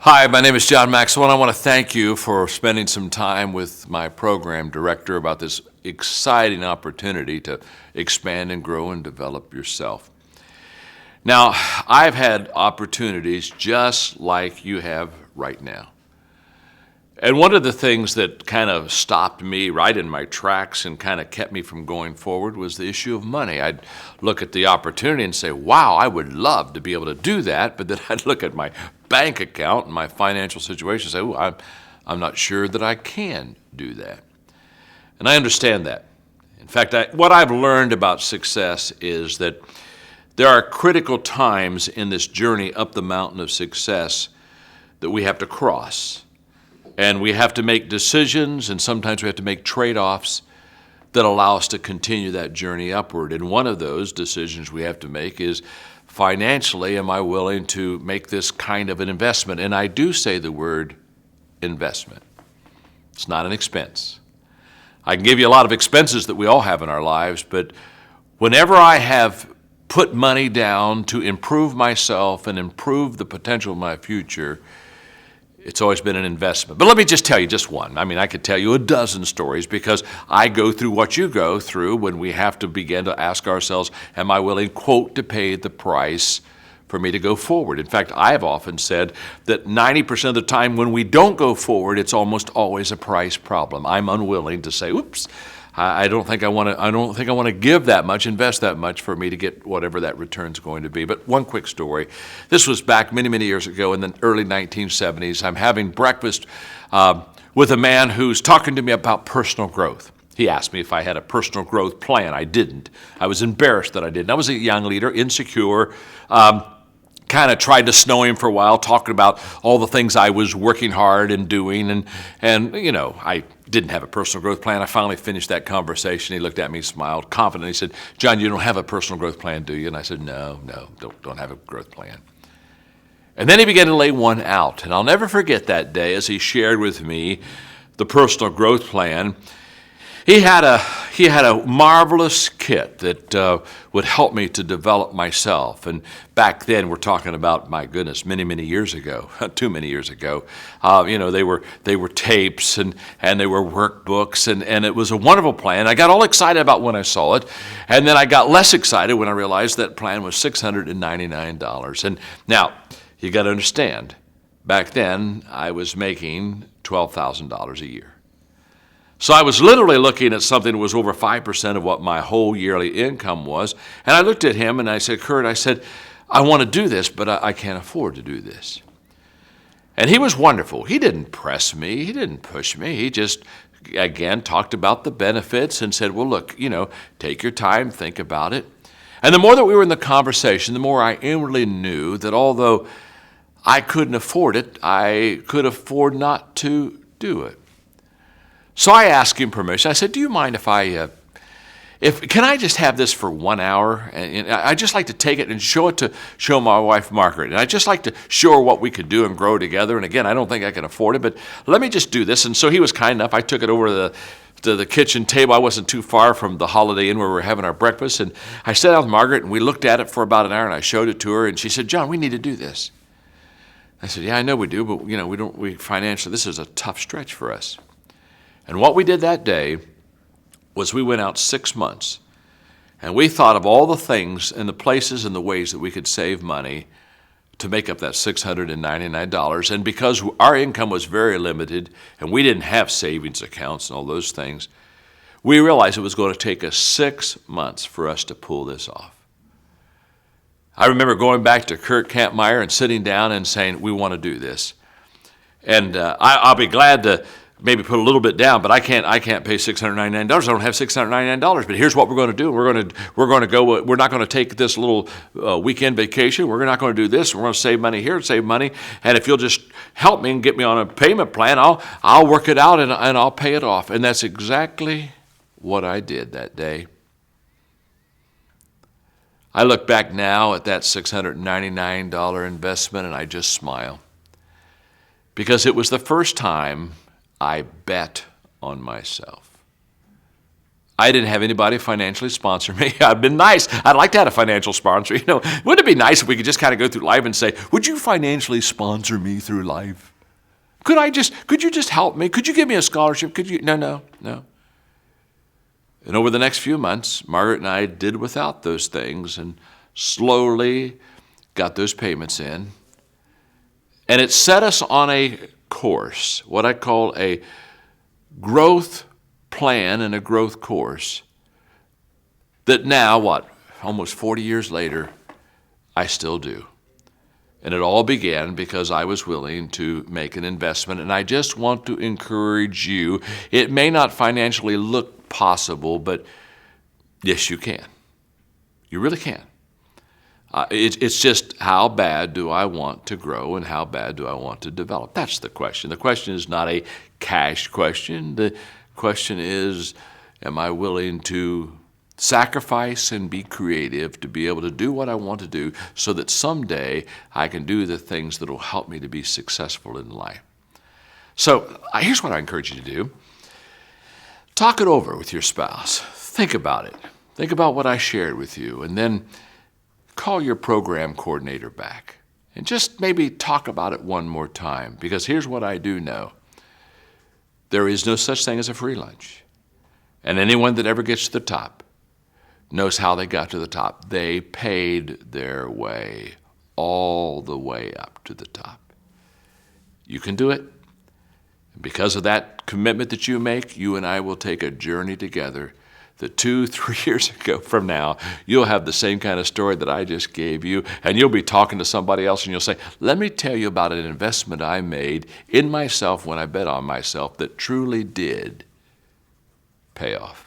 Hi, my name is John Maxwell, and I want to thank you for spending some time with my program director about this exciting opportunity to expand and grow and develop yourself. Now, I've had opportunities just like you have right now. And one of the things that kind of stopped me right in my tracks and kind of kept me from going forward was the issue of money. I'd look at the opportunity and say, wow, I would love to be able to do that, but then I'd look at my bank account and my financial situation and say, oh, I'm not sure that I can do that. And I understand that. In fact, what I've learned about success is that there are critical times in this journey up the mountain of success that we have to cross. And we have to make decisions, and sometimes we have to make trade-offs that allow us to continue that journey upward. And one of those decisions we have to make is financially, am I willing to make this kind of an investment? And I do say the word investment. It's not an expense. I can give you a lot of expenses that we all have in our lives, but whenever I have put money down to improve myself and improve the potential of my future, it's always been an investment. But let me just tell you just one. I mean, I could tell you a dozen stories because I go through what you go through when we have to begin to ask ourselves, am I willing, quote, to pay the price for me to go forward? In fact, I have often said that 90% of the time when we don't go forward, it's almost always a price problem. I'm unwilling to say, oops, I don't think I want to give that much, invest that much for me to get whatever that return's going to be. But one quick story. This was back many, many years ago in the early 1970s. I'm having breakfast with a man who's talking to me about personal growth. He asked me if I had a personal growth plan. I didn't. I was embarrassed that I didn't. I was a young leader, insecure, kind of tried to snow him for a while, talking about all the things I was working hard and doing, and you know, I didn't have a personal growth plan. I finally finished that conversation. He looked at me, smiled, confident. He said, "John, you don't have a personal growth plan, do you?" And I said, No, don't have a growth plan. And then he began to lay one out, and I'll never forget that day as he shared with me the personal growth plan. He had a marvelous kit that would help me to develop myself. And back then, we're talking about, my goodness, many, many years ago, too many years ago. They were tapes and they were workbooks, and it was a wonderful plan. I got all excited about when I saw it, and then I got less excited when I realized that plan was $699. And now, you got to understand, back then, I was making $12,000 a year. So I was literally looking at something that was over 5% of what my whole yearly income was. And I looked at him and I said, Kurt, I want to do this, but I can't afford to do this. And he was wonderful. He didn't press me. He didn't push me. He just, again, talked about the benefits and said, well, look, take your time, think about it. And the more that we were in the conversation, the more I inwardly knew that although I couldn't afford it, I could afford not to do it. So I asked him permission. I said, do you mind if can I just have this for 1 hour? And I'd just like to take it and show my wife, Margaret. And I'd just like to show her what we could do and grow together. And again, I don't think I can afford it, but let me just do this. And so he was kind enough. I took it over to the kitchen table. I wasn't too far from the Holiday Inn where we were having our breakfast. And I sat down with Margaret, and we looked at it for about an hour, and I showed it to her. And she said, John, we need to do this. I said, yeah, I know we do, but we financially, this is a tough stretch for us. And what we did that day was we went out 6 months, and we thought of all the things and the places and the ways that we could save money to make up that $699. And because our income was very limited and we didn't have savings accounts and all those things, we realized it was going to take us 6 months for us to pull this off. I remember going back to Kurt Kampmeyer and sitting down and saying, we want to do this. And I'll be glad to maybe put a little bit down, but I can't pay $699. I don't have $699. But here's what we're going to do. We're going to go. We're not going to take this little weekend vacation. We're not going to do this. We're going to save money here, save money. And if you'll just help me and get me on a payment plan, I'll work it out and I'll pay it off. And that's exactly what I did that day. I look back now at that $699 investment and I just smile, because it was the first time I bet on myself. I didn't have anybody financially sponsor me. I'd been nice. I'd like to have a financial sponsor. Wouldn't it be nice if we could just kind of go through life and say, would you financially sponsor me through life? Could you just help me? Could you give me a scholarship? No. And over the next few months, Margaret and I did without those things and slowly got those payments in. And it set us on a course, what I call a growth plan and a growth course, that now, almost 40 years later, I still do. And it all began because I was willing to make an investment. And I just want to encourage you. It may not financially look possible, but yes, you can. You really can. It's just, how bad do I want to grow and how bad do I want to develop? That's the question. The question is not a cash question. The question is, am I willing to sacrifice and be creative to be able to do what I want to do so that someday I can do the things that will help me to be successful in life? So here's what I encourage you to do. Talk it over with your spouse. Think about it. Think about what I shared with you, and then call your program coordinator back and just maybe talk about it one more time, because here's what I do know. There is no such thing as a free lunch. And anyone that ever gets to the top knows how they got to the top. They paid their way all the way up to the top. You can do it. And because of that commitment that you make, you and I will take a journey together that 2-3 years from now, you'll have the same kind of story that I just gave you, and you'll be talking to somebody else and you'll say, let me tell you about an investment I made in myself when I bet on myself that truly did pay off.